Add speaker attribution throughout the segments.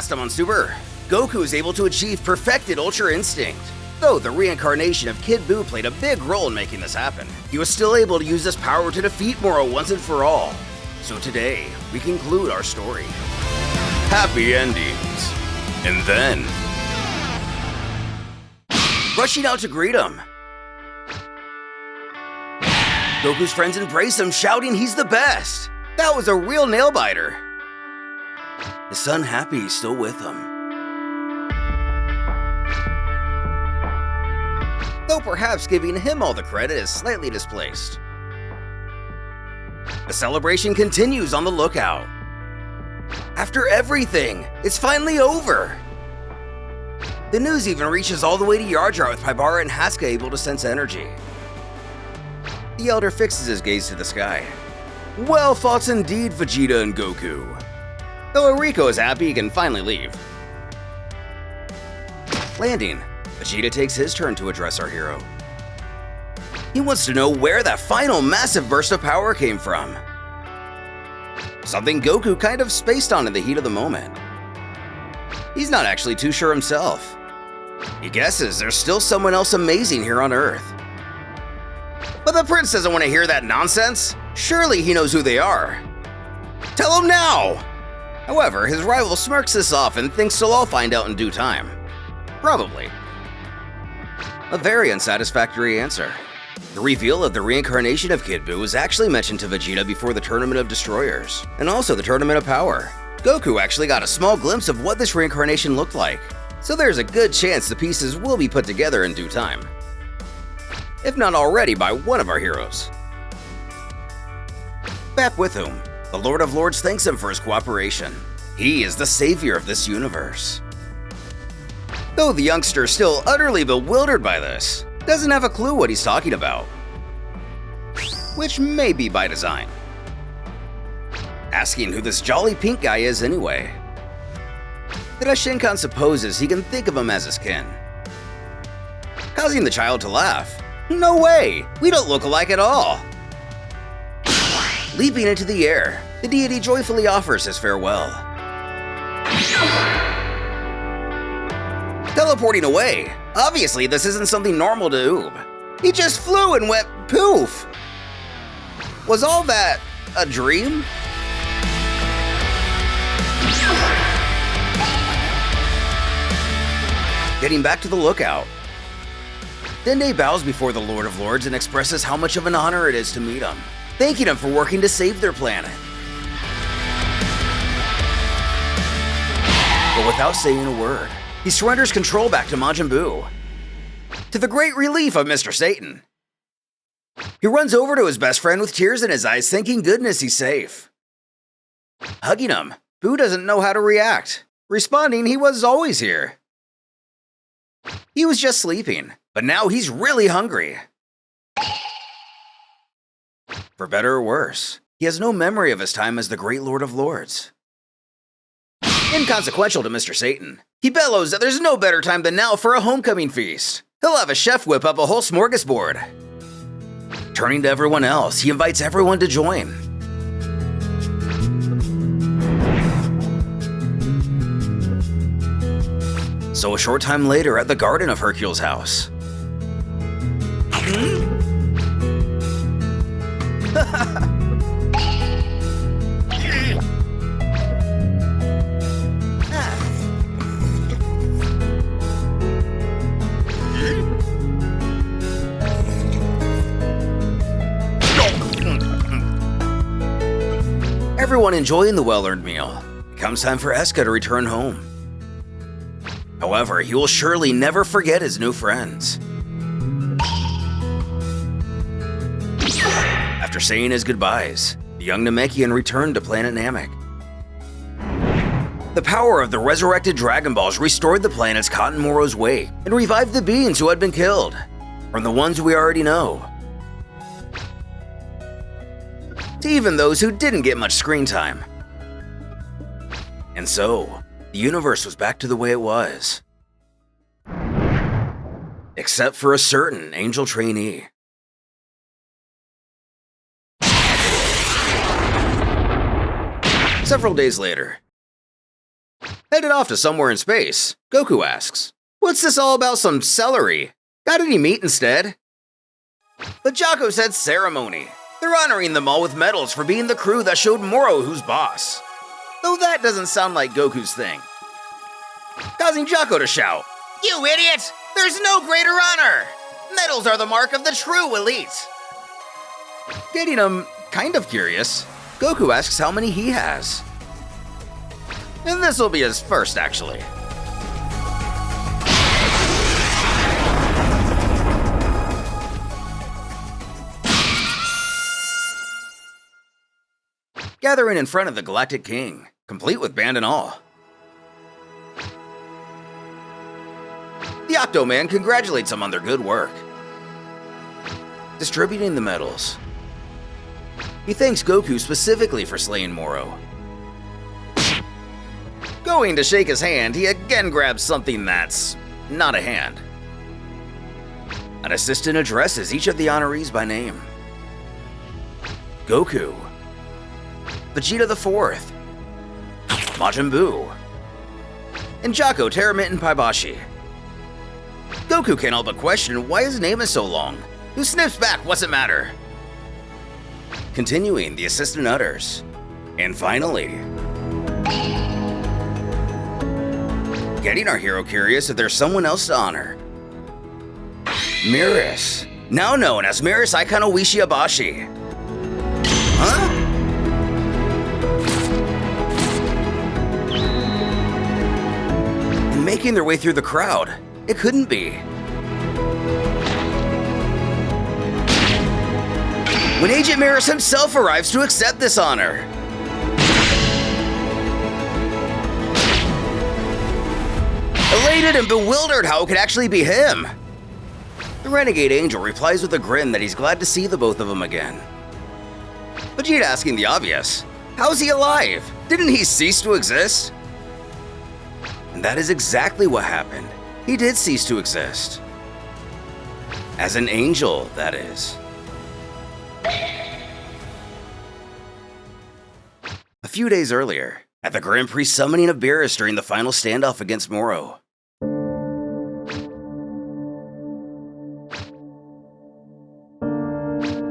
Speaker 1: blast him on Super! Goku is able to achieve perfected Ultra Instinct. Though the reincarnation of Kid Buu played a big role in making this happen, he was still able to use this power to defeat Morrow once and for all. So today, we conclude our story. Happy endings. And then, rushing out to greet him. Goku's friends embrace him, shouting he's the best. That was a real nail-biter. His son happy he's still with him. Though perhaps giving him all the credit is slightly displaced. The celebration continues on the lookout. After everything, it's finally over. The news even reaches all the way to Yar Jar with Paibara and Haska able to sense energy. The elder fixes his gaze to the sky. Well fought indeed, Vegeta and Goku. Though Eriko is happy he can finally leave. Landing, Vegeta takes his turn to address our hero. He wants to know where that final massive burst of power came from. Something Goku kind of spaced on in the heat of the moment. He's not actually too sure himself. He guesses there's still someone else amazing here on Earth. But the prince doesn't want to hear that nonsense. Surely he knows who they are. Tell him now! However, his rival smirks this off and thinks they'll all find out in due time. Probably. A very unsatisfactory answer. The reveal of the reincarnation of Kid Buu was actually mentioned to Vegeta before the Tournament of Destroyers, and also the Tournament of Power. Goku actually got a small glimpse of what this reincarnation looked like, so there's a good chance the pieces will be put together in due time. If not already by one of our heroes. Back with whom, the Lord of Lords thanks him for his cooperation. He is the savior of this universe. Though the youngster is still utterly bewildered by this, doesn't have a clue what he's talking about. Which may be by design. Asking who this jolly pink guy is anyway. The Shinkan supposes he can think of him as his kin. Causing the child to laugh. No way! We don't look alike at all! Leaping into the air, the deity joyfully offers his farewell. Teleporting away. Obviously, this isn't something normal to Oob. He just flew and went poof! Was all that a dream? Getting back to the lookout. Dende bows before the Lord of Lords and expresses how much of an honor it is to meet him, thanking him for working to save their planet. But without saying a word, he surrenders control back to Majin Buu, to the great relief of Mr. Satan. He runs over to his best friend with tears in his eyes, thanking goodness he's safe. Hugging him, Buu doesn't know how to react, responding he was always here. He was just sleeping, but now he's really hungry. For better or worse, he has no memory of his time as the Great Lord of Lords. Inconsequential to Mr. Satan, he bellows that there's no better time than now for a homecoming feast. He'll have a chef whip up a whole smorgasbord. Turning to everyone else, he invites everyone to join. So a short time later at the garden of Hercule's house. Everyone enjoying the well-earned meal. It comes time for Eska to return home. However, he will surely never forget his new friends. After saying his goodbyes, the young Namekian returned to planet Namek. The power of the resurrected Dragon Balls restored the planets caught in Morrow's wake and revived the beings who had been killed, from the ones we already know, to even those who didn't get much screen time. And so, the universe was back to the way it was. Except for a certain angel trainee. Several days later, Headed off to somewhere in space, Goku asks, "What's this all about some celery? Got any meat instead?" But Jocko said ceremony. They're honoring them all with medals for being the crew that showed Morrow who's boss. Though that doesn't sound like Goku's thing. Causing Jocko to shout, "You idiot! There's no greater honor! Medals are the mark of the true elite!" Getting him kind of curious, Goku asks how many he has. And this'll be his first, actually. Gathering in front of the Galactic King, complete with band and all. The Octo-Man congratulates them on their good work. Distributing the medals. He thanks Goku specifically for slaying Morrow. Going to shake his hand, he again grabs something that's not a hand. An assistant addresses each of the honorees by name. Goku, Vegeta the Fourth, Majin Buu, and Jocko, Terramint, Paibashi. Goku can't help but question why his name is so long. Who snips back, what's it matter? Continuing, the assistant utters. And finally, getting our hero curious if there's someone else to honor. Merus, now known as Merus Wishiabashi. Huh? And making their way through the crowd, it couldn't be. When Agent Merus himself arrives to accept this honor. Elated and bewildered how it could actually be him. The Renegade Angel replies with a grin that he's glad to see the both of them again. Vegeta asking the obvious, how's he alive? Didn't he cease to exist? And that is exactly what happened. He did cease to exist. As an angel, that is. A few days earlier, at the Grand Prix summoning of Beerus during the final standoff against Morrow.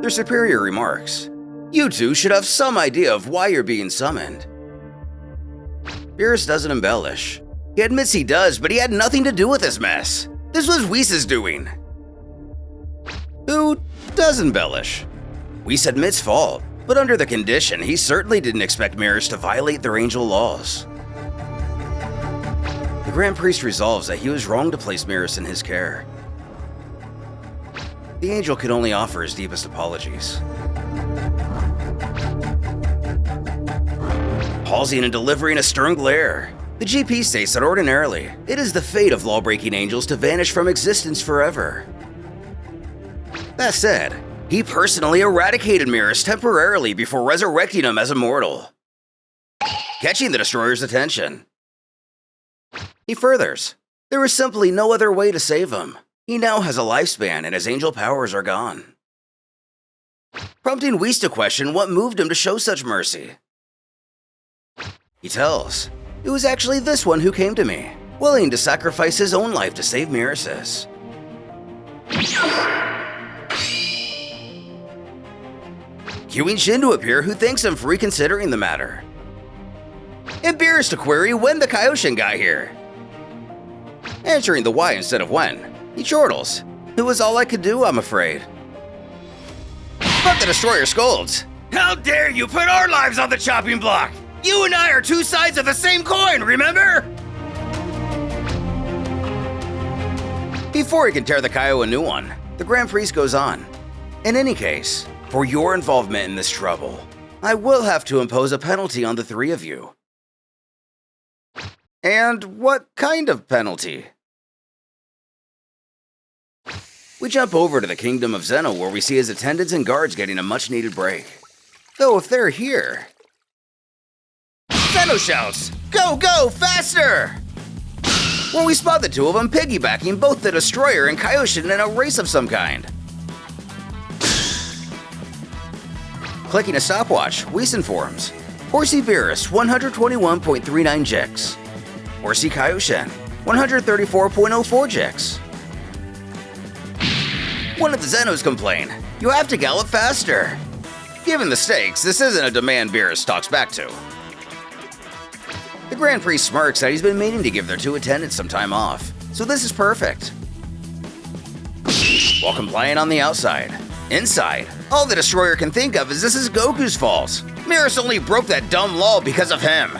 Speaker 1: Their superior remarks, "You two should have some idea of why you're being summoned." Beerus doesn't embellish. He admits he does, but he had nothing to do with this mess. This was Whis' doing. Who does embellish? Whis admits fault, but under the condition, he certainly didn't expect Merus to violate their angel laws. The Grand Priest resolves that he was wrong to place Merus in his care. The angel could only offer his deepest apologies. Pausing and delivering a stern glare, the GP states that ordinarily, it is the fate of law-breaking angels to vanish from existence forever. That said, he personally eradicated Merus temporarily before resurrecting him as immortal, catching the Destroyer's attention. He furthers, there is simply no other way to save him. He now has a lifespan and his angel powers are gone. Prompting Whis to question what moved him to show such mercy. He tells, it was actually this one who came to me, willing to sacrifice his own life to save Merus's. Cueing Shin to appear, who thanks him for reconsidering the matter. And Beerus to query when the Kaioshin got here. Answering the why instead of when, he chortles, "It was all I could do, I'm afraid." But the Destroyer scolds, "How dare you put our lives on the chopping block! You and I are two sides of the same coin, remember?" Before he can tear the Kaio a new one, the Grand Priest goes on. In any case, for your involvement in this trouble, I will have to impose a penalty on the three of you. And what kind of penalty? We jump over to the Kingdom of Zeno where we see his attendants and guards getting a much-needed break. Though if they're here... Zeno shouts, "Go, go, faster!" When we spot the two of them piggybacking both the Destroyer and Kaioshin in a race of some kind. Clicking a stopwatch, Whis informs, Horsey Beerus 121.39 Jix. Horsey Kaioshin, 134.04 Jix. One of the Zenos complain, "You have to gallop faster." Given the stakes, this isn't a demand Beerus talks back to. The Grand Priest smirks that he's been meaning to give their two attendants some time off, so this is perfect. While complying on the outside. Inside, all the Destroyer can think of is this is Goku's fault. Merus only broke that dumb law because of him.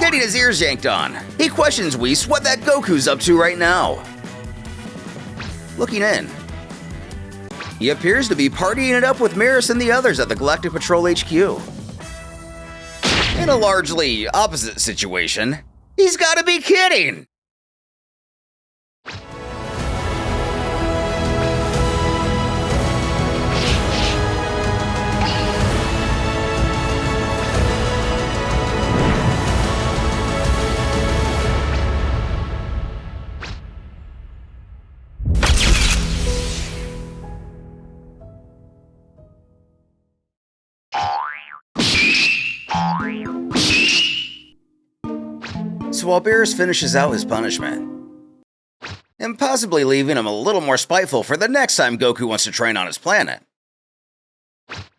Speaker 1: Getting his ears yanked on, he questions Whis what that Goku's up to right now. Looking in, he appears to be partying it up with Merus and the others at the Galactic Patrol HQ. In a largely opposite situation, he's gotta be kidding! So while Beerus finishes out his punishment, and possibly leaving him a little more spiteful for the next time Goku wants to train on his planet.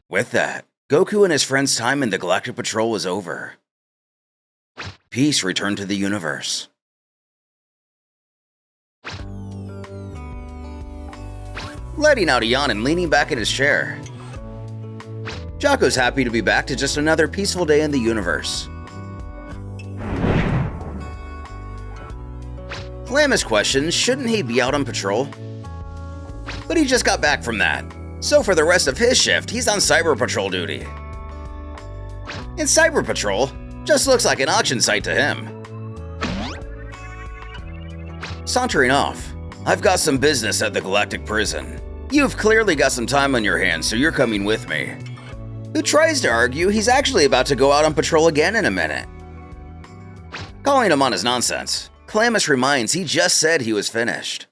Speaker 1: With that, Goku and his friends' time in the Galactic Patrol is over. Peace returned to the universe. Letting out a yawn and leaning back in his chair, Jocko's happy to be back to just another peaceful day in the universe. Lamus questions, shouldn't he be out on patrol? But he just got back from that, so for the rest of his shift, he's on Cyber Patrol duty. And Cyber Patrol just looks like an auction site to him. Sauntering off, I've got some business at the Galactic Prison. You've clearly got some time on your hands, so you're coming with me. Who tries to argue he's actually about to go out on patrol again in a minute. Calling him on his nonsense, Calamus reminds he just said he was finished.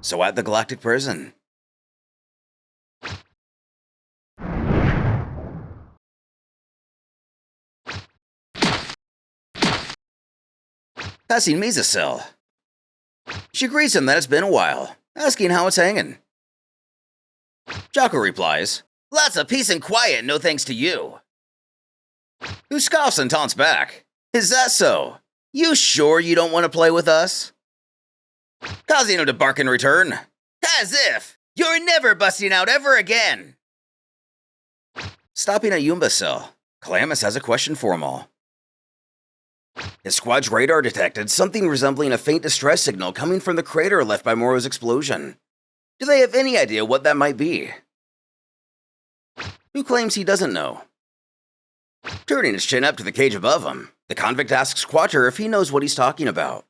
Speaker 1: So at the Galactic Prison. Passing Misa's cell. She greets him that it's been a while, asking how it's hanging. Jocko replies, "Lots of peace and quiet, no thanks to you." Who scoffs and taunts back, "Is that so? You sure you don't want to play with us?" Causing him to bark in return, "As if! You're never busting out ever again!" Stopping at Yumba's cell, Calamus has a question for them all. His squad's radar detected something resembling a faint distress signal coming from the crater left by Morrow's explosion. Do they have any idea what that might be? Who claims he doesn't know? Turning his chin up to the cage above him, the convict asks Quater if he knows what he's talking about.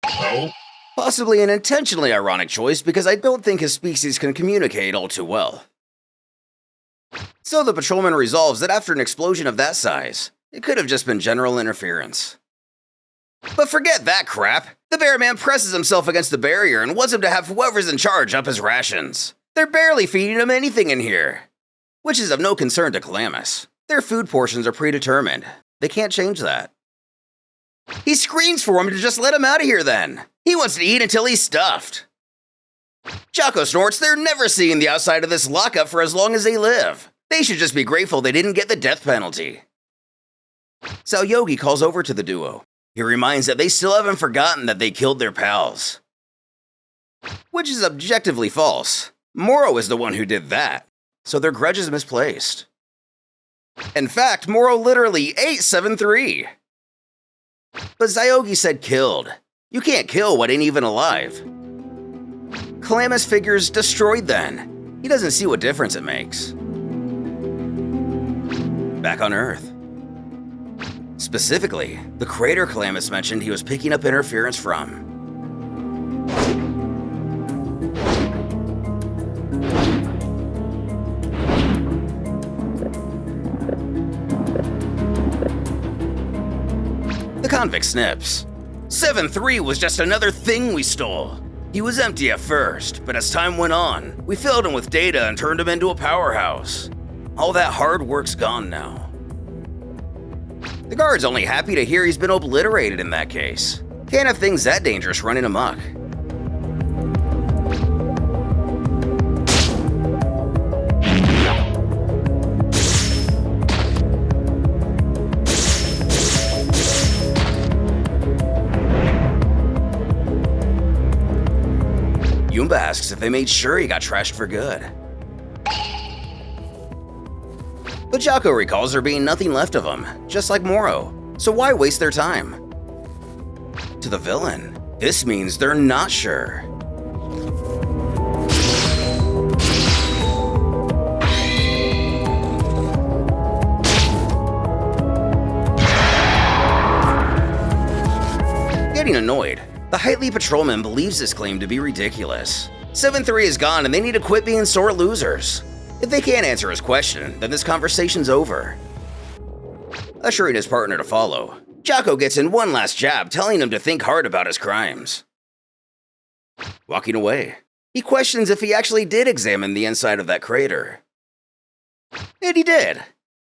Speaker 2: No.
Speaker 1: Possibly an intentionally ironic choice because I don't think his species can communicate all too well. So the patrolman resolves that after an explosion of that size, it could have just been general interference. But forget that crap! The bear man presses himself against the barrier and wants him to have whoever's in charge up his rations. They're barely feeding him anything in here. Which is of no concern to Calamus. Their food portions are predetermined. They can't change that. He screams for him to just let him out of here then. He wants to eat until he's stuffed. Jocko snorts they're never seeing the outside of this lockup for as long as they live. They should just be grateful they didn't get the death penalty. Sao Yogi calls over to the duo. He reminds that they still haven't forgotten that they killed their pals. Which is objectively false. Morrow is the one who did that, so their grudge is misplaced. In fact, Morrow literally ate 7-3. But Zyugi said killed. You can't kill what ain't even alive. Calamus figures destroyed then. He doesn't see what difference it makes. Back on Earth. Specifically, the crater Calamus mentioned he was picking up interference from. The convict snips. 7-3 was just another thing we stole. He was empty at first, but as time went on, we filled him with data and turned him into a powerhouse. All that hard work's gone now. The guard's only happy to hear he's been obliterated in that case. Can't have things that dangerous running amok. Yumba asks if they made sure he got trashed for good. But Jocko recalls there being nothing left of him, just like Morrow, so why waste their time? To the villain, this means they're not sure. Getting annoyed, the Highly Patrolman believes this claim to be ridiculous. 7-3 is gone and they need to quit being sore losers. If they can't answer his question, then this conversation's over. Assuring his partner to follow, Jocko gets in one last jab telling him to think hard about his crimes. Walking away, he questions if he actually did examine the inside of that crater. And he did.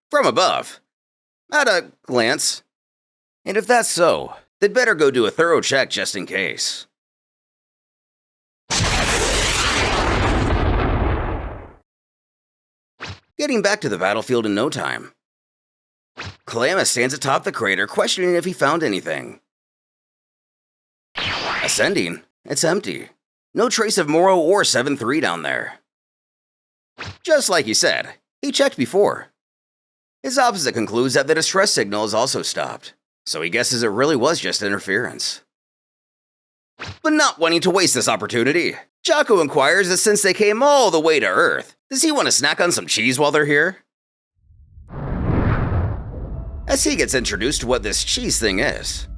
Speaker 1: From above. At a glance. And if that's so, they'd better go do a thorough check just in case. Getting back to the battlefield in no time. Calamus stands atop the crater questioning if he found anything. Ascending, it's empty. No trace of Morrow or 7-3 down there. Just like he said, he checked before. His opposite concludes that the distress signal is also stopped, so he guesses it really was just interference. But not wanting to waste this opportunity, Jocko inquires that since they came all the way to Earth, does he want to snack on some cheese while they're here? As he gets introduced to what this cheese thing is.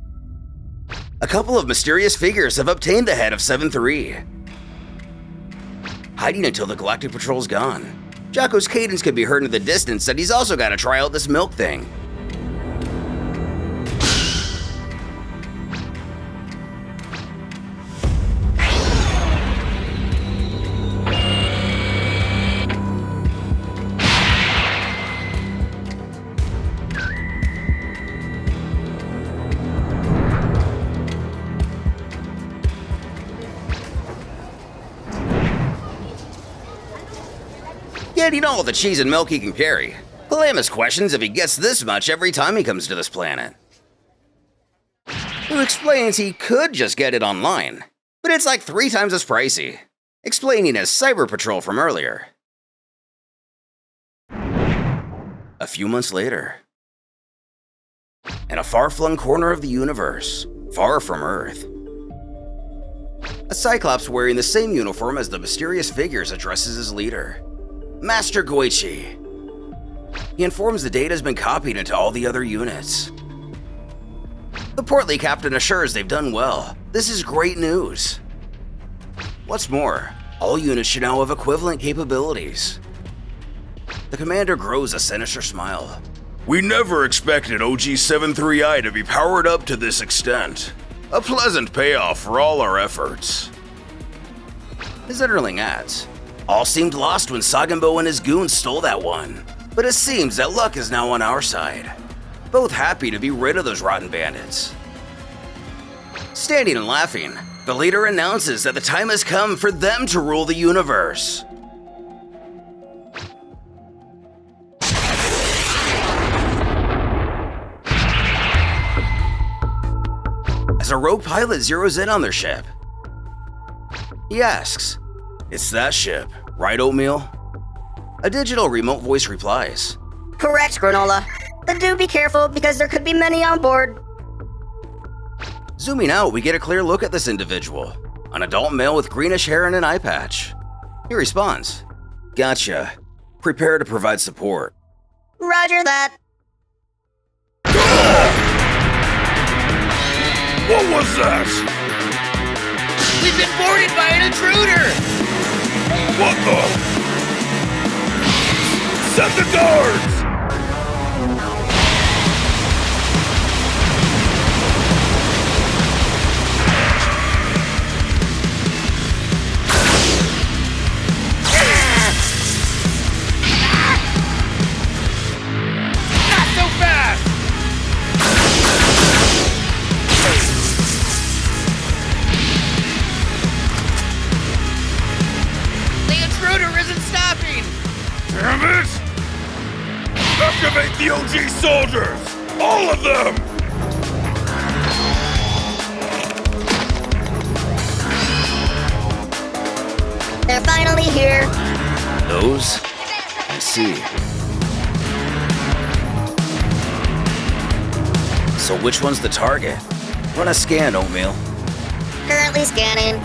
Speaker 1: A couple of mysterious figures have obtained the head of 7-3. Hiding until the Galactic Patrol's gone, Jocko's cadence can be heard in the distance that he's also got to try out this milk thing. Getting all the cheese and milk he can carry, Calamus questions if he gets this much every time he comes to this planet. Who explains he could just get it online, but it's like 3 times as pricey, explaining his cyber patrol from earlier. A few months later, in a far-flung corner of the universe, far from Earth, a Cyclops wearing the same uniform as the mysterious figures addresses his leader. Master Goichi. He informs the data has been copied into all the other units. The portly captain assures they've done well. This is great news. What's more, all units should now have equivalent capabilities. The commander grows a sinister smile.
Speaker 2: We never expected OG-73I to be powered up to this extent. A pleasant payoff for all our efforts.
Speaker 1: His underling adds, all seemed lost when Sagambo and his goons stole that one, but it seems that luck is now on our side. Both happy to be rid of those rotten bandits. Standing and laughing, the leader announces that the time has come for them to rule the universe. As a rogue pilot zeroes in on their ship, he asks, "It's that ship, right, Oatmeal?" A digital remote voice replies,
Speaker 3: Correct, Granola. But do be careful because there could be many on board.
Speaker 1: Zooming out, we get a clear look at this individual, an adult male with greenish hair and an eye patch. He responds, "Gotcha. Prepare to provide support."
Speaker 3: Roger that.
Speaker 2: What was that?
Speaker 4: We've been boarded by an intruder!
Speaker 2: What the? Set the guards! Activate the OG soldiers! All of them!
Speaker 3: They're finally here.
Speaker 1: Those? I see. So which one's the target? Run a scan, Oatmeal.
Speaker 3: Currently scanning.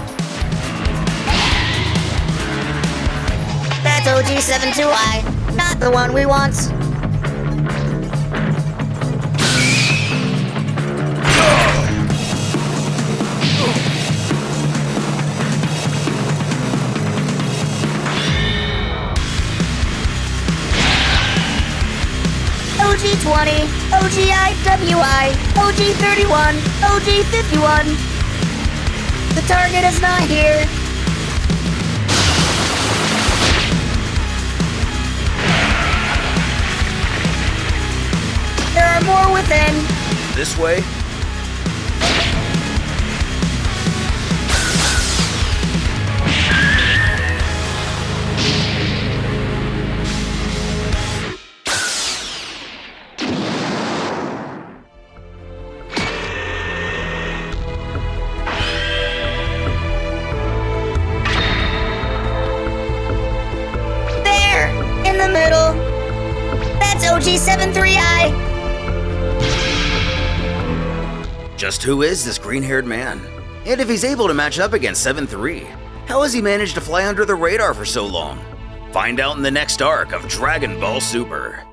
Speaker 3: That's OG72I, not the one we want. OG20, OGIWI, OG31, OG51. The target is not here. There are more within.
Speaker 1: This way?
Speaker 3: There! In the middle. That's OG73I.
Speaker 1: Just who is this green-haired man? And if he's able to match up against 7-3, how has he managed to fly under the radar for so long? Find out in the next arc of Dragon Ball Super.